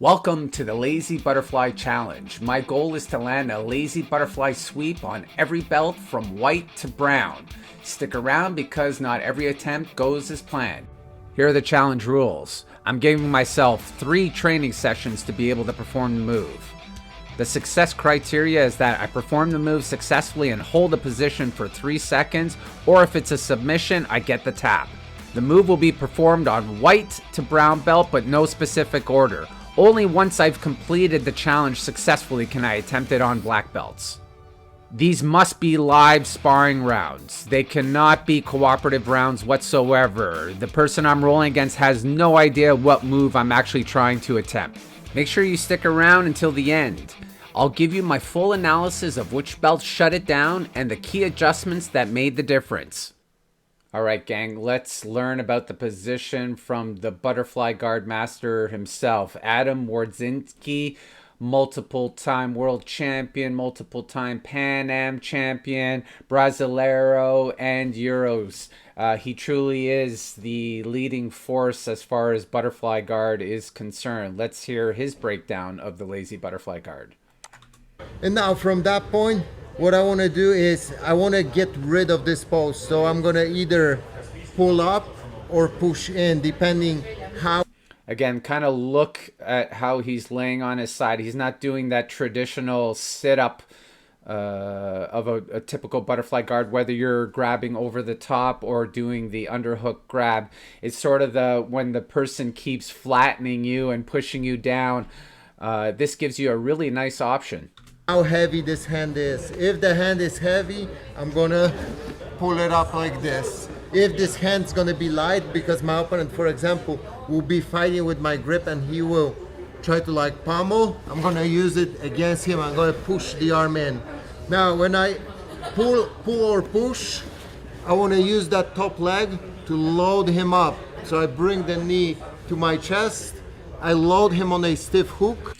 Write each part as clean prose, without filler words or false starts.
Welcome to the Lazy Butterfly Challenge. My goal is to land a lazy butterfly sweep on every belt from white to brown. Stick around because not every attempt goes as planned. Here are the challenge rules. I'm giving myself 3 training sessions to be able to perform the move. The success criteria is that I perform the move successfully and hold a position for 3 seconds, or if it's a submission, I get the tap. The move will be performed on white to brown belt, but no specific order. Only once I've completed the challenge successfully can I attempt it on black belts. These must be live sparring rounds. They cannot be cooperative rounds whatsoever. The person I'm rolling against has no idea what move I'm actually trying to attempt. Make sure you stick around until the end. I'll give you my full analysis of which belts shut it down and the key adjustments that made the difference. Alright gang, let's learn about the position from the butterfly guard master himself, Adam Wardzinski, multiple-time world champion, multiple-time Pan Am champion, Brasileiro, and Euros. He truly is the leading force as far as butterfly guard is concerned. Let's hear his breakdown of the lazy butterfly guard. And now from that point, what I want to do is I want to get rid of this pose. So I'm going to either pull up or push in, depending how. Again, kind of look at how he's laying on his side. He's not doing that traditional sit-up of a typical butterfly guard, whether you're grabbing over the top or doing the underhook grab. It's sort of when the person keeps flattening you and pushing you down. This gives you a really nice option. How heavy this hand is. If the hand is heavy, I'm gonna pull it up like this. If this hand's gonna be light, because my opponent, for example, will be fighting with my grip and he will try to like pummel, I'm gonna use it against him. I'm gonna push the arm in. Now when I pull or push, I wanna use that top leg to load him up. So I bring the knee to my chest, I load him on a stiff hook.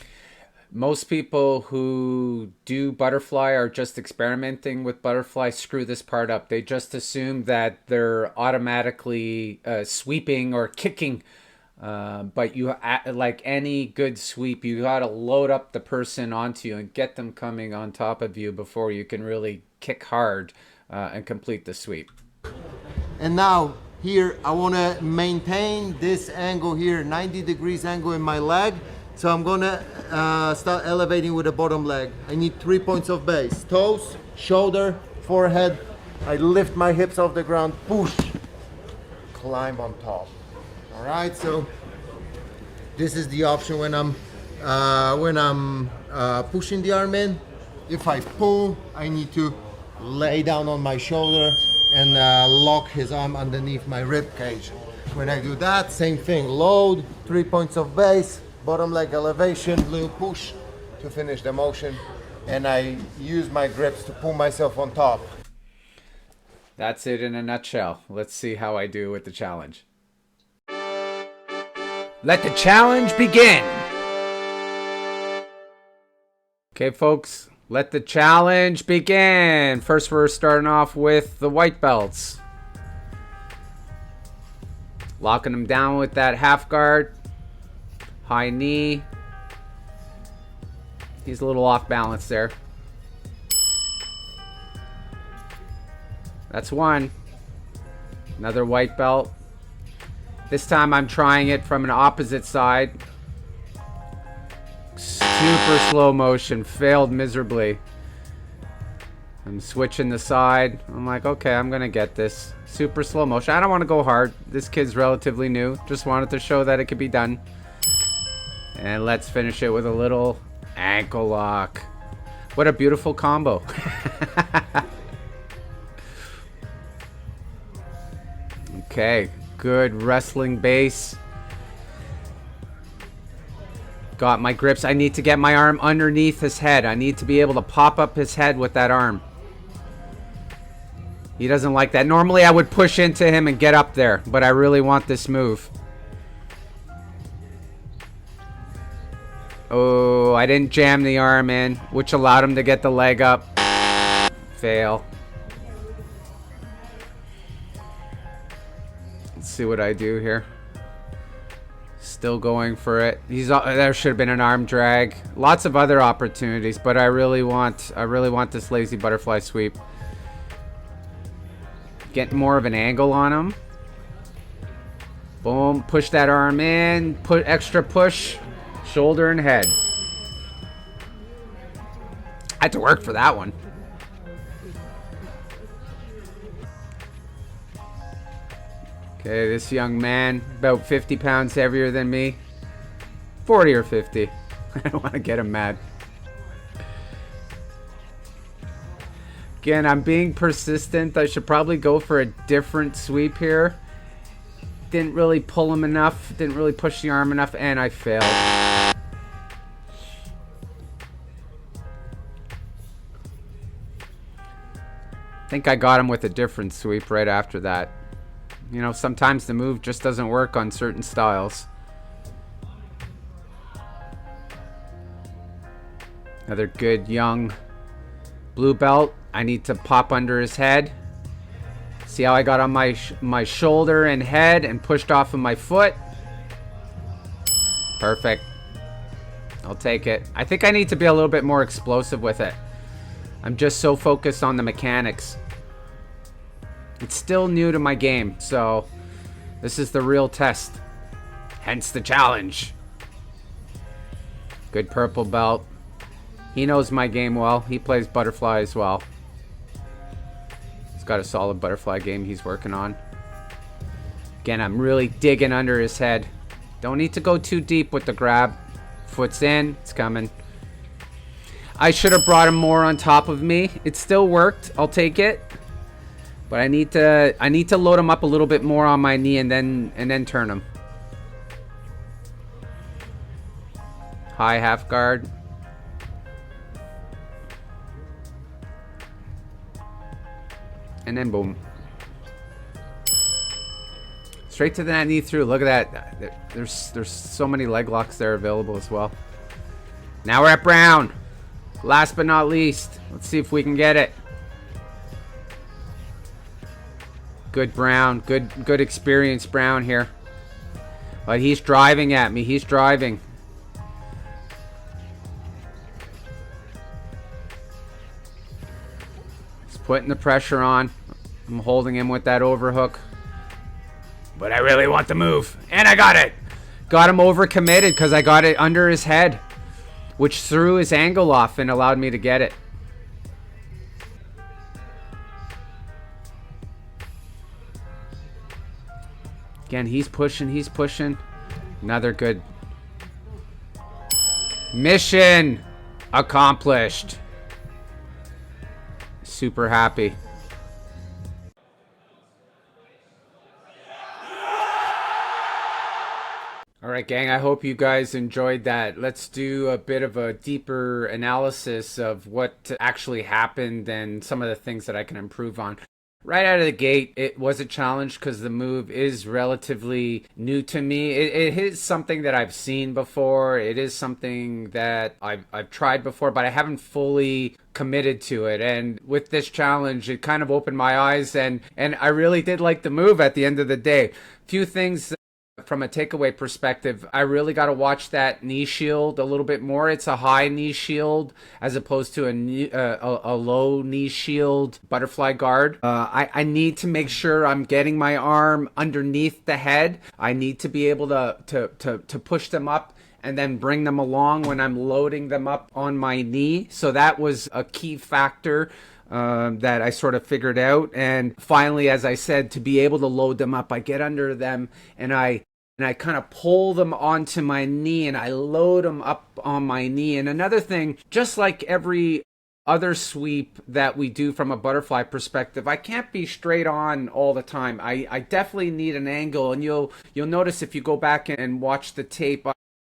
Most people who do butterfly are just experimenting with butterfly screw this part up. They just assume that they're automatically sweeping or kicking. But you, like any good sweep, you got to load up the person onto you and get them coming on top of you before you can really kick hard and complete the sweep. And now here I want to maintain this angle here, 90 degrees angle in my leg. So I'm gonna start elevating with the bottom leg. I need 3 points of base. Toes, shoulder, forehead. I lift my hips off the ground, push, climb on top. All right, so this is the option when I'm pushing the arm in. If I pull, I need to lay down on my shoulder and lock his arm underneath my rib cage. When I do that, same thing, load, 3 points of base, bottom leg elevation, little push to finish the motion, and I use my grips to pull myself on top. That's it in a nutshell. Let's see how I do with the challenge. Let the challenge begin! Okay folks, let the challenge begin! First we're starting off with the white belts. Locking them down with that half guard. High knee. He's a little off balance there. That's one. Another white belt. This time I'm trying it from an opposite side. Super slow motion. Failed miserably. I'm switching the side. I'm like, okay, I'm gonna get this. Super slow motion. I don't want to go hard. This kid's relatively new. Just wanted to show that it could be done. And let's finish it with a little ankle lock. What a beautiful combo. Okay, good wrestling base. Got my grips. I need to get my arm underneath his head. I need to be able to pop up his head with that arm. He doesn't like that. Normally I would push into him and get up there, but I really want this move. Oh, I didn't jam the arm in, which allowed him to get the leg up. Fail. Let's see what I do here. Still going for it. There should have been an arm drag. Lots of other opportunities, but I really want this lazy butterfly sweep. Get more of an angle on him. Boom, push that arm in, put extra push, shoulder and head. I had to work for that one. Okay, this young man, about 50 pounds heavier than me. 40 or 50. I don't want to get him mad. Again, I'm being persistent. I should probably go for a different sweep here. Didn't really pull him enough. Didn't really push the arm enough, and I failed. I think I got him with a different sweep right after that. You know, sometimes the move just doesn't work on certain styles. Another good young blue belt. I need to pop under his head. See how I got on my shoulder and head and pushed off of my foot? Perfect. I'll take it. I think I need to be a little bit more explosive with it. I'm just so focused on the mechanics. It's still new to my game, so this is the real test. Hence the challenge. Good purple belt. He knows my game well. He plays butterfly as well. He's got a solid butterfly game he's working on. Again, I'm really digging under his head. Don't need to go too deep with the grab. Foot's in. It's coming. I should have brought him more on top of me. It still worked. I'll take it. But I need to load him up a little bit more on my knee and then turn him. High half guard. And then boom. Straight to that knee through. Look at that. There's so many leg locks there available as well. Now we're at Brown. Last but not least. Let's see if we can get it. Good Brown. Good experience Brown here. But he's driving at me. He's driving. He's putting the pressure on. I'm holding him with that overhook. But I really want the move. And I got it. Got him overcommitted because I got it under his head, which threw his angle off and allowed me to get it. Again, he's pushing. Another good. Mission accomplished. Super happy. Alright gang, I hope you guys enjoyed that. Let's do a bit of a deeper analysis of what actually happened and some of the things that I can improve on. Right out of the gate, it was a challenge because the move is relatively new to me. It is something that I've seen before. It is something that I've tried before, but I haven't fully committed to it. And with this challenge, it kind of opened my eyes, and I really did like the move at the end of the day. Few things from a takeaway perspective, I really got to watch that knee shield a little bit more. It's a high knee shield as opposed to a low knee shield butterfly guard. I need to make sure I'm getting my arm underneath the head. I need to be able to push them up and then bring them along when I'm loading them up on my knee. So that was a key factor that I sort of figured out. And finally, as I said, to be able to load them up, I get under them and I kind of pull them onto my knee and I load them up on my knee. And another thing, just like every other sweep that we do from a butterfly perspective, I can't be straight on all the time. I definitely need an angle, and you'll notice if you go back and watch the tape,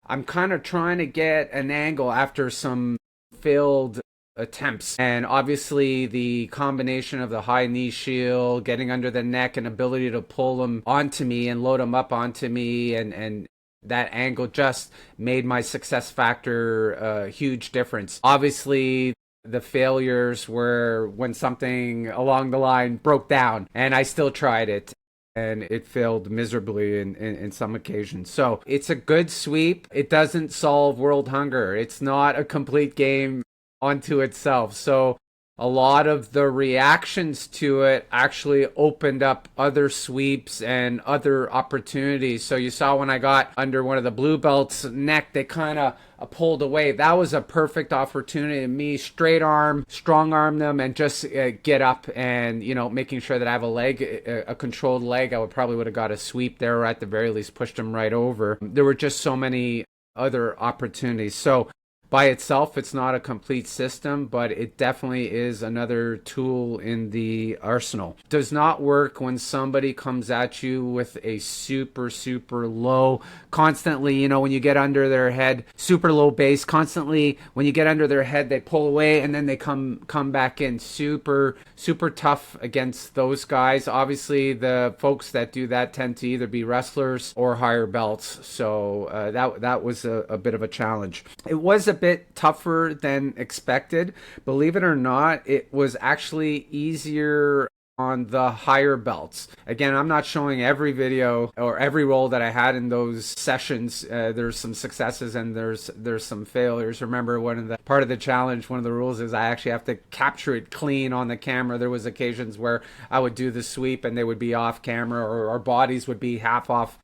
I'm kind of trying to get an angle after some failed attempts. And obviously the combination of the high knee shield, getting under the neck, and ability to pull them onto me and load them up onto me, and that angle just made my success factor a huge difference. Obviously the failures were when something along the line broke down, and I still tried it. and it failed miserably in some occasions. So it's a good sweep. It doesn't solve world hunger. It's not a complete game onto itself. So a lot of the reactions to it actually opened up other sweeps and other opportunities. So you saw when I got under one of the blue belts' neck, they kind of pulled away. That was a perfect opportunity. Me straight arm, strong arm them, and just get up and, you know, making sure that I have a leg, a controlled leg. I probably would have got a sweep there, or at the very least pushed them right over. There were just so many other opportunities. So by itself, it's not a complete system, but it definitely is another tool in the arsenal. Does not work when somebody comes at you with a super, super low, constantly, you know, when you get under their head, super low base, constantly, when you get under their head, they pull away and then they come back in. Super, super tough against those guys. Obviously, the folks that do that tend to either be wrestlers or higher belts. So that was a bit of a challenge. It was a bit tougher than expected. Believe it or not, it was actually easier on the higher belts. Again, I'm not showing every video or every roll that I had in those sessions. There's some successes and there's some failures. Remember, part of the challenge, one of the rules is I actually have to capture it clean on the camera. There was occasions where I would do the sweep and they would be off camera, or our bodies would be half off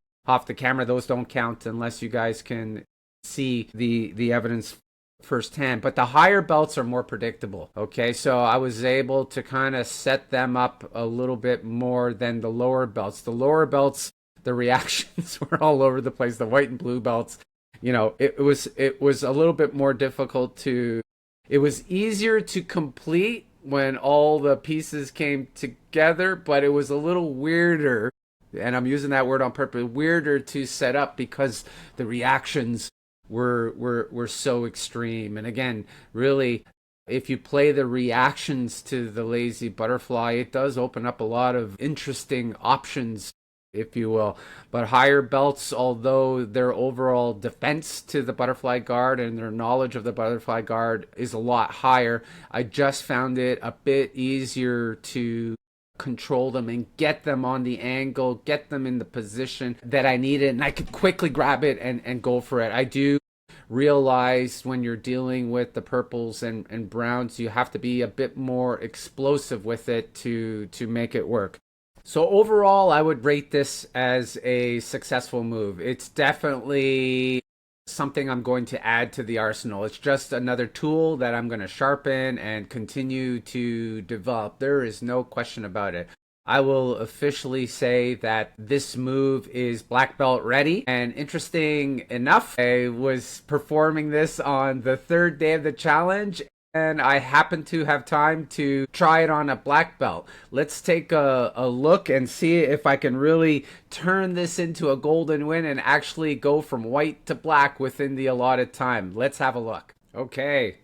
the camera. Those don't count unless you guys can see the evidence firsthand. But the higher belts are more predictable. Okay, so I was able to kind of set them up a little bit more than the lower belts. The lower belts, the reactions were all over the place. The white and blue belts, you know, it was a little bit more difficult to. It was easier to complete when all the pieces came together, but it was a little weirder, and I'm using that word on purpose, weirder to set up because the reactions were so extreme. And again, really, if you play the reactions to the lazy butterfly, it does open up a lot of interesting options, if you will. But higher belts, although their overall defense to the butterfly guard and their knowledge of the butterfly guard is a lot higher, I just found it a bit easier to control them and get them on the angle, get them in the position that I needed, and I could quickly grab it and go for it. I do realize when you're dealing with the purples and browns, you have to be a bit more explosive with it to make it work. So overall, I would rate this as a successful move. It's definitely something I'm going to add to the arsenal. It's just another tool that I'm going to sharpen and continue to develop. There is no question about it. I will officially say that this move is black belt ready. And interesting enough, I was performing this on the third day of the challenge, and I happened to have time to try it on a black belt. Let's take a look and see if I can really turn this into a golden win and actually go from white to black within the allotted time. Let's have a look. Okay,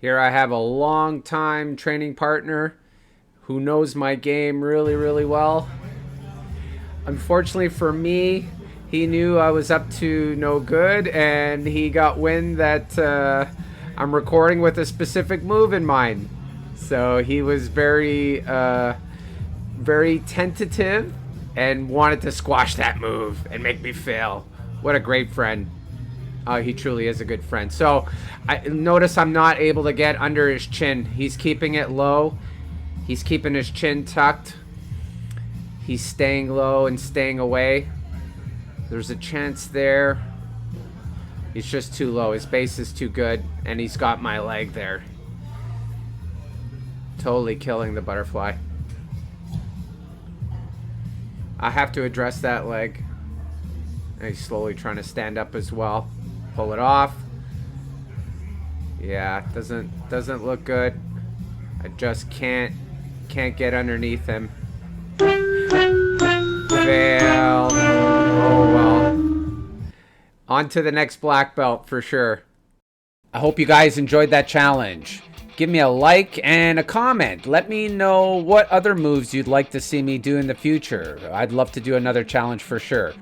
here I have a long time training partner who knows my game really, really well. Unfortunately for me, he knew I was up to no good, and he got wind that I'm recording with a specific move in mind. So he was very tentative and wanted to squash that move and make me fail. What a great friend. He truly is a good friend. So I notice I'm not able to get under his chin. He's keeping it low. He's keeping his chin tucked. He's staying low and staying away. There's a chance there. He's just too low. His base is too good, and he's got my leg there. Totally killing the butterfly. I have to address that leg. And he's slowly trying to stand up as well. Pull it off. Yeah, doesn't look good. I just can't get underneath him. Fail. Oh well. On to the next black belt for sure. I hope you guys enjoyed that challenge. Give me a like and a comment. Let me know what other moves you'd like to see me do in the future. I'd love to do another challenge for sure.